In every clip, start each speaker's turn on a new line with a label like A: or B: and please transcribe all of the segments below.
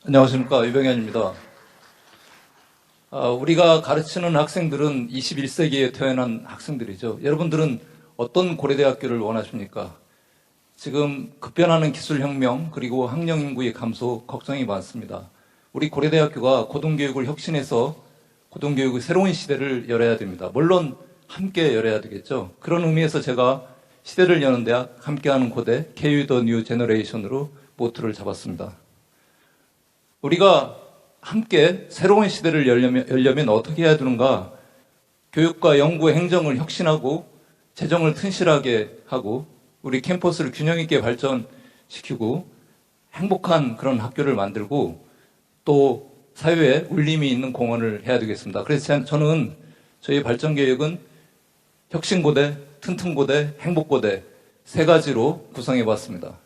A: 안녕하십니까, 유병현입니다. 우리가 가르치는 학생들은 21세기에 태어난 학생들이죠. 여러분들은 어떤 고려대학교를 원하십니까? 지금 급변하는 기술혁명 그리고 학령인구의 감소 걱정이 많습니다. 우리 고려대학교가 고등교육을 혁신해서 고등교육의 새로운 시대를 열어야 됩니다. 물론 함께 열어야 되겠죠. 그런 의미에서 제가 시대를 여는 대학, 함께하는 고대, K the New Generation으로 모토를 잡았습니다. 우리가 함께 새로운 시대를 열려면 어떻게 해야 되는가? 교육과 연구, 행정을 혁신하고 재정을 튼실하게 하고 우리 캠퍼스를 균형 있게 발전시키고 행복한 그런 학교를 만들고 또 사회에 울림이 있는 공헌을 해야 되겠습니다. 그래서 저는 저희 발전계획은 혁신고대, 튼튼고대, 행복고대 세 가지로 구성해 봤습니다.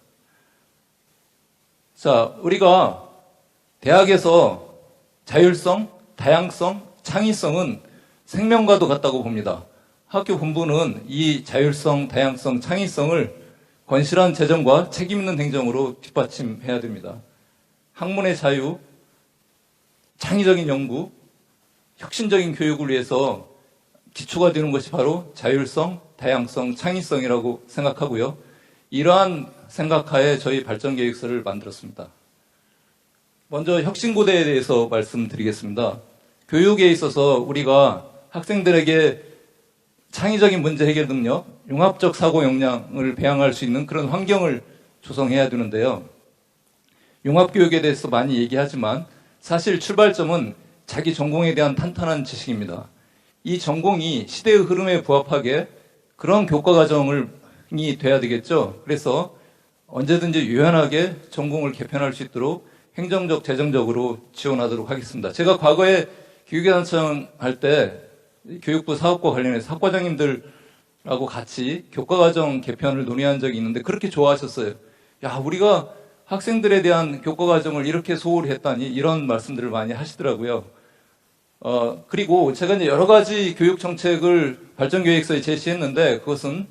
A: 자, 우리가 대학에서 자율성, 다양성, 창의성은 생명과도 같다고 봅니다. 학교 본부는 이 자율성, 다양성, 창의성을 건실한 재정과 책임 있는 행정으로 뒷받침해야 됩니다. 학문의 자유, 창의적인 연구, 혁신적인 교육을 위해서 기초가 되는 것이 바로 자율성, 다양성, 창의성이라고 생각하고요. 이러한 생각하에 저희 발전계획서를 만들었습니다. 먼저 혁신고대에 대해서 말씀드리겠습니다. 교육에 있어서 우리가 학생들에게 창의적인 문제 해결 능력, 융합적 사고 역량을 배양할 수 있는 그런 환경을 조성해야 되는데요. 융합교육에 대해서 많이 얘기하지만 사실 출발점은 자기 전공에 대한 탄탄한 지식입니다. 이 전공이 시대의 흐름에 부합하게 그런 교과 과정이 돼야 되겠죠. 그래서 언제든지 유연하게 전공을 개편할 수 있도록 행정적, 재정적으로 지원하도록 하겠습니다. 제가 과거에 교육예산청 할 때 교육부 사업과 관련해서 학과장님들하고 같이 교과과정 개편을 논의한 적이 있는데 그렇게 좋아하셨어요. 야, 우리가 학생들에 대한 교과과정을 이렇게 소홀히 했다니 이런 말씀들을 많이 하시더라고요. 그리고 제가 이제 여러 가지 교육 정책을 발전계획서에 제시했는데 그것은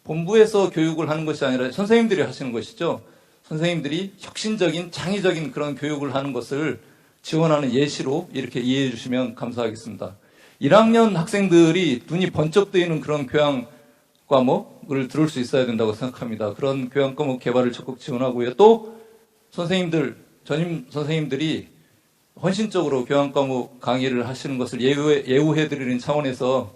A: 본부에서 교육을 하는 것이 아니라 선생님들이 하시는 것이죠. 선생님들이 혁신적인, 창의적인 그런 교육을 하는 것을 지원하는 예시로 이렇게 이해해 주시면 감사하겠습니다. 1학년 학생들이 눈이 번쩍 뜨이는 그런 교양 과목을 들을 수 있어야 된다고 생각합니다. 그런 교양 과목 개발을 적극 지원하고요. 또 선생님들, 전임 선생님들이 헌신적으로 교양 과목 강의를 하시는 것을 예우해 드리는 차원에서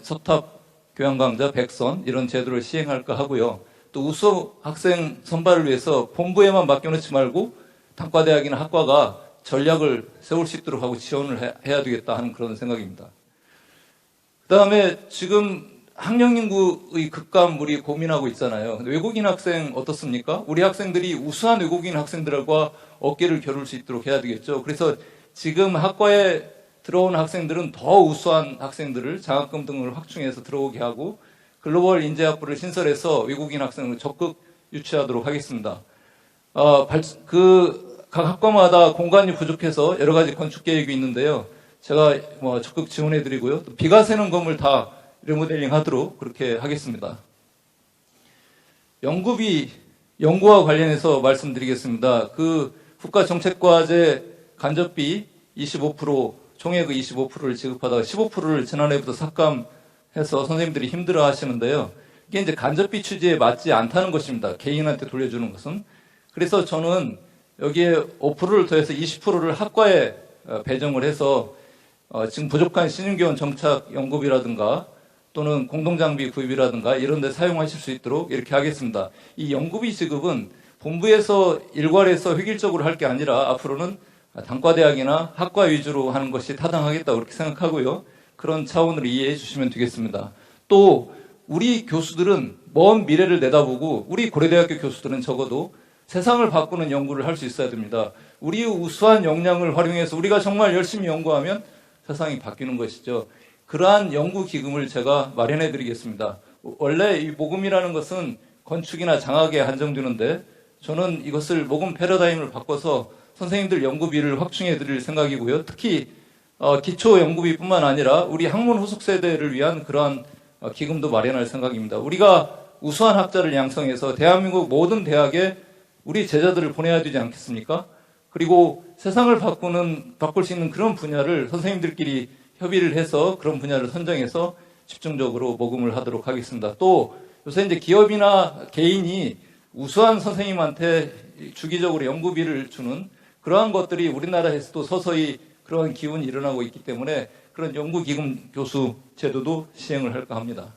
A: 서탑 교양 강좌 100선 이런 제도를 시행할까 하고요. 또 우수 학생 선발을 위해서 본부에만 맡겨놓지 말고 단과대학이나 학과가 전략을 세울 수 있도록 하고 지원을 해야 되겠다 하는 그런 생각입니다. 그 다음에 지금 학령인구의 급감 우리 고민하고 있잖아요. 근데 외국인 학생 어떻습니까? 우리 학생들이 우수한 외국인 학생들과 어깨를 겨룰 수 있도록 해야 되겠죠. 그래서 지금 학과에 들어온 학생들은 더 우수한 학생들을 장학금 등을 확충해서 들어오게 하고 글로벌 인재학부를 신설해서 외국인 학생을 적극 유치하도록 하겠습니다. 각 학과마다 공간이 부족해서 여러 가지 건축 계획이 있는데요. 제가 적극 지원해드리고요. 또 비가 새는 건물 다 리모델링 하도록 그렇게 하겠습니다. 연구비, 연구와 관련해서 말씀드리겠습니다. 그 국가정책과제 간접비 25%, 총액의 25%를 지급하다가 15%를 지난해부터 삭감해서 선생님들이 힘들어 하시는데요. 이게 이제 간접비 취지에 맞지 않다는 것입니다. 개인한테 돌려주는 것은. 그래서 저는 여기에 5%를 더해서 20%를 학과에 배정을 해서 지금 부족한 신인교원 정착 연구비라든가 또는 공동장비 구입이라든가 이런 데 사용하실 수 있도록 이렇게 하겠습니다. 이 연구비 지급은 본부에서 일괄해서 획일적으로 할 게 아니라 앞으로는 단과대학이나 학과 위주로 하는 것이 타당하겠다 그렇게 생각하고요. 그런 차원으로 이해해 주시면 되겠습니다. 또 우리 교수들은 먼 미래를 내다보고 우리 고려대학교 교수들은 적어도 세상을 바꾸는 연구를 할 수 있어야 됩니다. 우리의 우수한 역량을 활용해서 우리가 정말 열심히 연구하면 세상이 바뀌는 것이죠. 그러한 연구 기금을 제가 마련해 드리겠습니다. 원래 이 모금이라는 것은 건축이나 장학에 한정되는데 저는 이것을 모금 패러다임을 바꿔서 선생님들 연구비를 확충해 드릴 생각이고요. 특히 기초 연구비뿐만 아니라 우리 학문 후속 세대를 위한 그러한 기금도 마련할 생각입니다. 우리가 우수한 학자를 양성해서 대한민국 모든 대학에 우리 제자들을 보내야 되지 않겠습니까? 그리고 세상을 바꿀 수 있는 그런 분야를 선생님들끼리 협의를 해서 그런 분야를 선정해서 집중적으로 모금을 하도록 하겠습니다. 또 요새 이제 기업이나 개인이 우수한 선생님한테 주기적으로 연구비를 주는 그러한 것들이 우리나라에서도 서서히 그러한 기운이 일어나고 있기 때문에 그런 연구기금 교수 제도도 시행을 할까 합니다.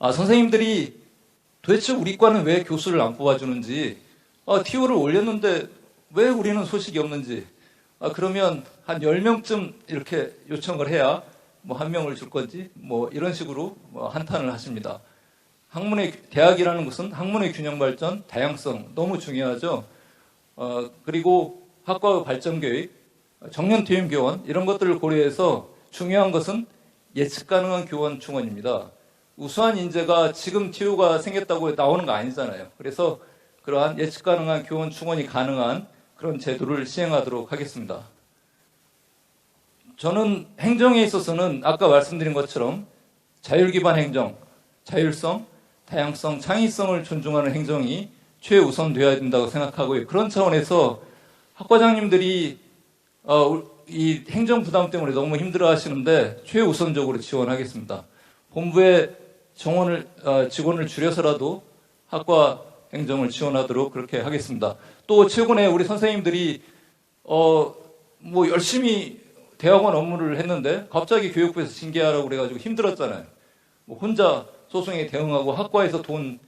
A: 선생님들이 도대체 우리 과는 왜 교수를 안 뽑아주는지, TO를 올렸는데 왜 우리는 소식이 없는지, 그러면 한 10명쯤 이렇게 요청을 해야 뭐 한 명을 줄 건지, 뭐 이런 식으로 한탄을 하십니다. 대학이라는 것은 학문의 균형 발전, 다양성 너무 중요하죠. 그리고 학과의 발전 교육, 정년 퇴임 교원 이런 것들을 고려해서 중요한 것은 예측 가능한 교원 충원입니다. 우수한 인재가 지금 TO가 생겼다고 나오는 거 아니잖아요. 그래서 그러한 예측 가능한 교원 충원이 가능한 그런 제도를 시행하도록 하겠습니다. 저는 행정에 있어서는 아까 말씀드린 것처럼 자율기반 행정, 자율성, 다양성, 창의성을 존중하는 행정이 최우선되어야 된다고 생각하고요. 그런 차원에서 학과장님들이 이 행정 부담 때문에 너무 힘들어 하시는데 최우선적으로 지원하겠습니다. 본부의 직원을 줄여서라도 학과 행정을 지원하도록 그렇게 하겠습니다. 또 최근에 우리 선생님들이 뭐 열심히 대학원 업무를 했는데 갑자기 교육부에서 징계하라고 그래가지고 힘들었잖아요. 뭐 혼자 소송에 대응하고 학과에서 돈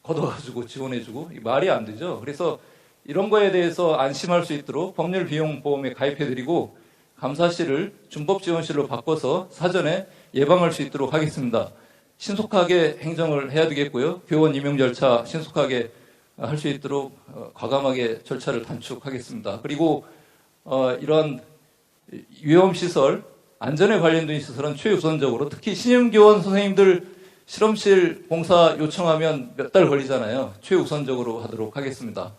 A: 걷어가지고 지원해주고 말이 안 되죠. 그래서 이런 거에 대해서 안심할 수 있도록 법률비용보험에 가입해드리고 감사실을 준법지원실로 바꿔서 사전에 예방할 수 있도록 하겠습니다. 신속하게 행정을 해야 되겠고요. 교원 임용 절차 신속하게 할 수 있도록 과감하게 절차를 단축하겠습니다. 그리고 이러한 위험시설, 안전에 관련된 시설은 최우선적으로 특히 신임교원 선생님들 실험실 공사 요청하면 몇 달 걸리잖아요. 최우선적으로 하도록 하겠습니다.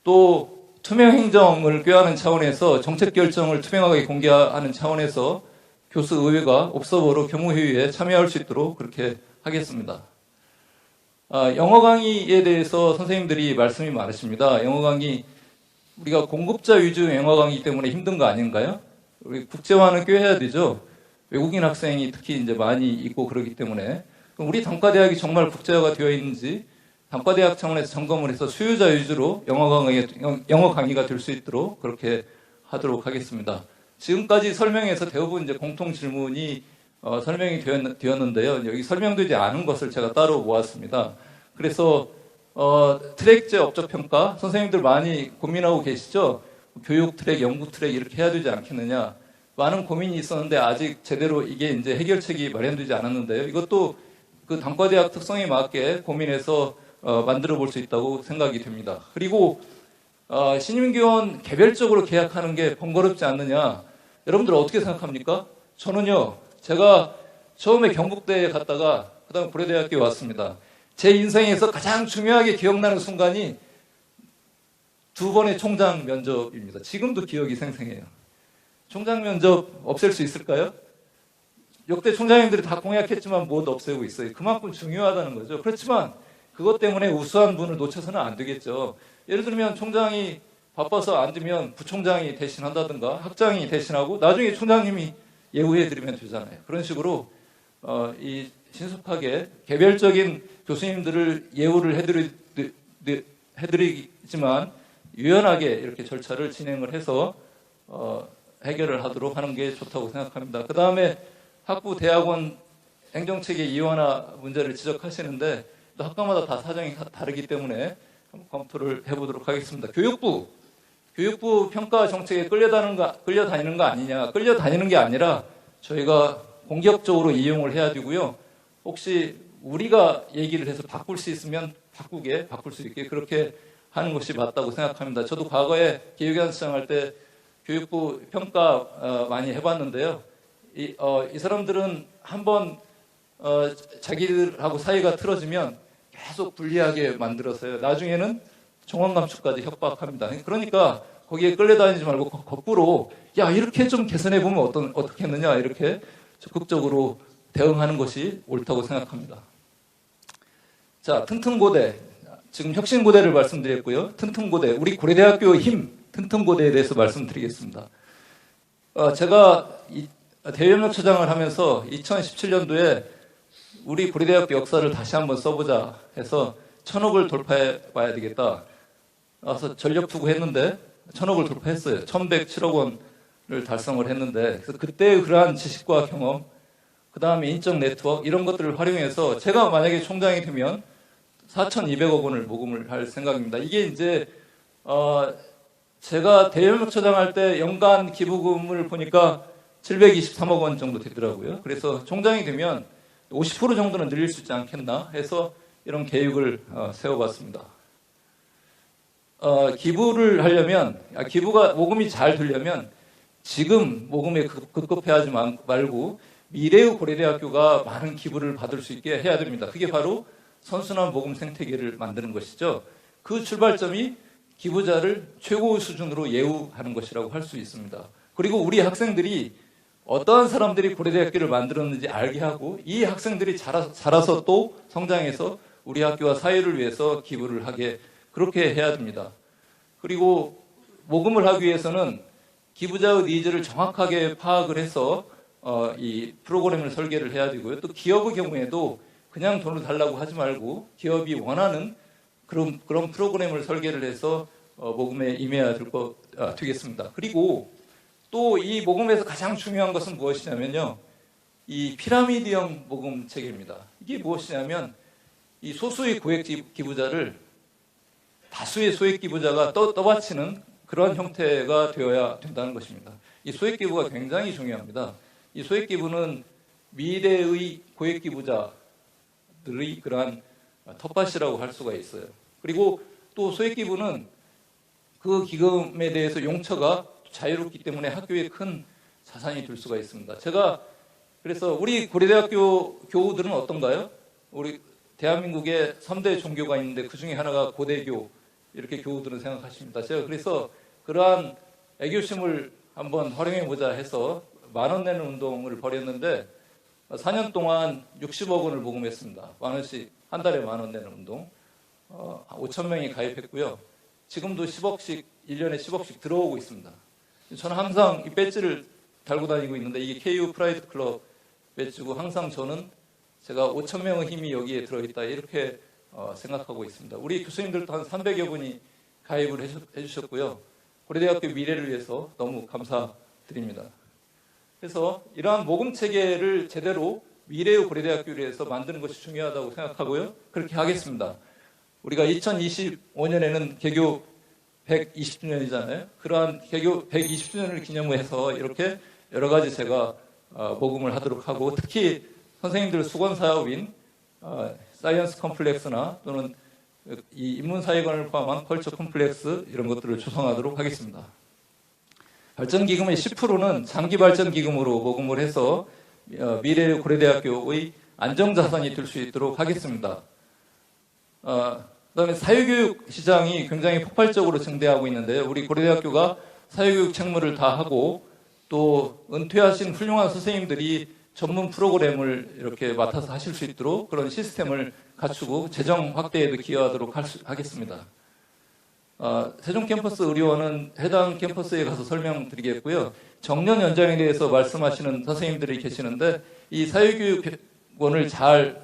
A: 또 투명 행정을 꾀하는 차원에서 정책 결정을 투명하게 공개하는 차원에서 교수 의회가 옵서버로 경무회의에 참여할 수 있도록 그렇게 하겠습니다. 영어 강의에 대해서 선생님들이 말씀이 많으십니다. 영어 강의, 우리가 공급자 위주 영어 강의 때문에 힘든 거 아닌가요? 우리 국제화는 꾀해야 되죠. 외국인 학생이 특히 이제 많이 있고 그러기 때문에 우리 단과대학이 정말 국제화가 되어 있는지 단과대학 차원에서 점검을 해서 수요자 위주로 영어 강의가 될 수 있도록 그렇게 하도록 하겠습니다. 지금까지 설명에서 대부분 이제 공통 질문이 설명이 되었는데요. 여기 설명되지 않은 것을 제가 따로 모았습니다. 그래서 트랙제 업적평가 선생님들 많이 고민하고 계시죠? 교육 트랙, 연구 트랙 이렇게 해야 되지 않겠느냐. 많은 고민이 있었는데 아직 제대로 이게 이제 해결책이 마련되지 않았는데요. 이것도 그 단과대학 특성에 맞게 고민해서 만들어 볼 수 있다고 생각이 됩니다. 그리고 신임교원 개별적으로 계약하는 게 번거롭지 않느냐. 여러분들 어떻게 생각합니까? 저는요, 제가 처음에 경북대에 갔다가 그 다음 고려대학교에 왔습니다. 제 인생에서 가장 중요하게 기억나는 순간이 2번의 총장 면접입니다. 지금도 기억이 생생해요. 총장 면접 없앨 수 있을까요? 역대 총장님들이 다 공약했지만 못 없애고 있어요. 그만큼 중요하다는 거죠. 그렇지만 그것 때문에 우수한 분을 놓쳐서는 안 되겠죠. 예를 들면 총장이 바빠서 안 되면 부총장이 대신한다든가 학장이 대신하고 나중에 총장님이 예우해드리면 되잖아요. 그런 식으로 이 신속하게 개별적인 교수님들을 예우를 해드리지만 유연하게 이렇게 절차를 진행을 해서 해결을 하도록 하는 게 좋다고 생각합니다. 그 다음에 학부 대학원 행정체계 이원화 문제를 지적하시는데 또 학과마다 다 사정이 다르기 때문에 검토를 해보도록 하겠습니다. 교육부 평가 정책에 끌려다니는 거 아니냐. 끌려다니는 게 아니라 저희가 공격적으로 이용을 해야 되고요. 혹시 우리가 얘기를 해서 바꿀 수 있으면 바꿀 수 있게 그렇게 하는 것이 맞다고 생각합니다. 저도 과거에 기획위원장 할 때 교육부 평가 많이 해봤는데요. 이 사람들은 한번 자기들하고 사이가 틀어지면 계속 불리하게 만들어서요. 나중에는 정원감축까지 협박합니다. 그러니까 거기에 끌려다니지 말고 거꾸로 야 이렇게 좀 개선해보면 어떻게 했느냐 이렇게 적극적으로 대응하는 것이 옳다고 생각합니다. 자, 튼튼고대 지금 혁신고대를 말씀드렸고요. 튼튼고대, 우리 고려대학교의 힘, 튼튼고대에 대해서 말씀드리겠습니다. 제가 대외협력처장을 하면서 2017년도에 우리 고려대학교 역사를 다시 한번 써보자 해서 1000억을 돌파해 봐야 되겠다. 그래서 전력 투구했는데 1000억을 돌파했어요. 1107억 원을 달성을 했는데, 그래서 그때의 그러한 지식과 경험, 그 다음에 인적 네트워크 이런 것들을 활용해서 제가 만약에 총장이 되면 4,200억 원을 모금을 할 생각입니다. 이게 이제 제가 대외협력처장 할 때 연간 기부금을 보니까 723억 원 정도 되더라고요. 그래서 총장이 되면 50% 정도는 늘릴 수 있지 않겠나 해서 이런 계획을 세워봤습니다. 기부를 하려면, 모금이 잘 되려면 지금 모금에 급급해하지 말고 미래의 고려대학교가 많은 기부를 받을 수 있게 해야 됩니다. 그게 바로 선순환 모금 생태계를 만드는 것이죠. 그 출발점이 기부자를 최고 수준으로 예우하는 것이라고 할 수 있습니다. 그리고 우리 학생들이 어떠한 사람들이 고려대학교를 만들었는지 알게 하고, 이 학생들이 자라서 또 성장해서 우리 학교와 사회를 위해서 기부를 하게, 그렇게 해야 됩니다. 그리고 모금을 하기 위해서는 기부자의 니즈를 정확하게 파악을 해서 이 프로그램을 설계를 해야 되고요. 또 기업의 경우에도 그냥 돈을 달라고 하지 말고 기업이 원하는 그런 프로그램을 설계를 해서 모금에 임해야 되겠습니다. 그리고 또 이 모금에서 가장 중요한 것은 무엇이냐면요, 이 피라미드형 모금 체계입니다. 이게 무엇이냐면 이 소수의 고액 기부자를 다수의 소액 기부자가 떠받치는 그런 형태가 되어야 된다는 것입니다. 이 소액 기부가 굉장히 중요합니다. 이 소액 기부는 미래의 고액 기부자들의 그러한 텃밭이라고 할 수가 있어요. 그리고 또 소액 기부는 그 기금에 대해서 용처가 자유롭기 때문에 학교에 큰 자산이 될 수가 있습니다. 제가 그래서 우리 고려대학교 교우들은 어떤가요? 우리 대한민국에 3대 종교가 있는데 그 중에 하나가 고대교, 이렇게 교우들은 생각하십니다. 제가 그래서 그러한 애교심을 한번 활용해보자 해서 10,000원 내는 운동을 벌였는데 4년 동안 60억 원을 모금했습니다. 10,000원씩, 한 달에 10,000원 내는 운동. 5,000명이 가입했고요. 지금도 10억씩, 1년에 10억씩 들어오고 있습니다. 저는 항상 이 배지를 달고 다니고 있는데 이게 KU 프라이드 클럽 배지고, 항상 저는 제가 5,000명의 힘이 여기에 들어있다, 이렇게 생각하고 있습니다. 우리 교수님들도 한 300여 분이 가입을 해주셨고요. 고려대학교 미래를 위해서 너무 감사드립니다. 그래서 이러한 모금 체계를 제대로 미래의 고려대학교를 위해서 만드는 것이 중요하다고 생각하고요. 그렇게 하겠습니다. 우리가 2025년에는 개교 120주년이잖아요. 그러한 개교 120주년을 기념해서 이렇게 여러 가지 제가 모금을 하도록 하고, 특히 선생님들 수건 사업인 사이언스 컴플렉스나 또는 이 인문사회관을 포함한 컬처 컴플렉스, 이런 것들을 조성하도록 하겠습니다. 발전기금의 10%는 장기발전기금으로 모금을 해서 미래의 고려대학교의 안정자산이 될 수 있도록 하겠습니다. 그다음에 사회교육 시장이 굉장히 폭발적으로 증대하고 있는데요. 우리 고려대학교가 사회교육 책무를 다 하고, 또 은퇴하신 훌륭한 선생님들이 전문 프로그램을 이렇게 맡아서 하실 수 있도록 그런 시스템을 갖추고 재정 확대에도 기여하도록 하겠습니다. 세종 캠퍼스 의료원은 해당 캠퍼스에 가서 설명드리겠고요. 정년 연장에 대해서 말씀하시는 선생님들이 계시는데, 이 사회교육원을 잘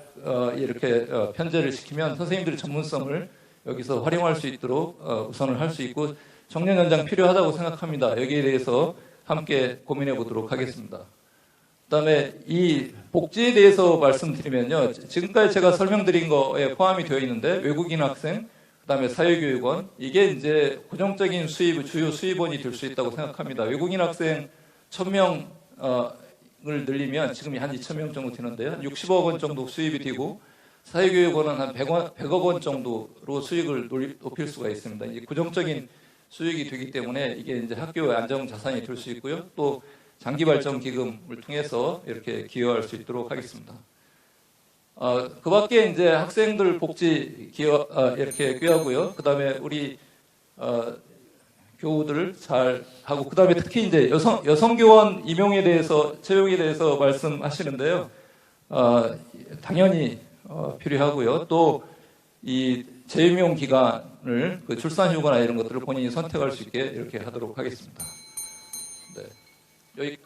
A: 이렇게 편제를 시키면 선생님들의 전문성을 여기서 활용할 수 있도록 우선을 할 수 있고, 정년 연장 필요하다고 생각합니다. 여기에 대해서 함께 고민해 보도록 하겠습니다. 그다음에 이 복지에 대해서 말씀드리면요, 지금까지 제가 설명드린 거에 포함이 되어 있는데, 외국인 학생, 그다음에 사회교육원, 이게 이제 고정적인 주요 수입원이 될 수 있다고 생각합니다. 외국인 학생 1,000명 을 늘리면 지금이 한 2,000명 정도 되는데요, 한 60억 원 정도 수입이 되고, 사회교육원은 한 100억 원 정도로 수익을 높일 수가 있습니다. 이제 고정적인 수익이 되기 때문에 이게 이제 학교의 안정 자산이 될 수 있고요. 또 장기발전 기금을 통해서 이렇게 기여할 수 있도록 하겠습니다. 그 밖에 이제 학생들 복지 이렇게 꾀하고요. 그 다음에 우리 교우들을 잘 하고, 그 다음에 특히 이제 여성교원 임용에 대해서, 채용에 대해서 말씀하시는데요. 당연히 필요하고요. 또 이 재임용 기간을 그 출산휴가나 이런 것들을 본인이 선택할 수 있게 이렇게 하도록 하겠습니다. 네. 여기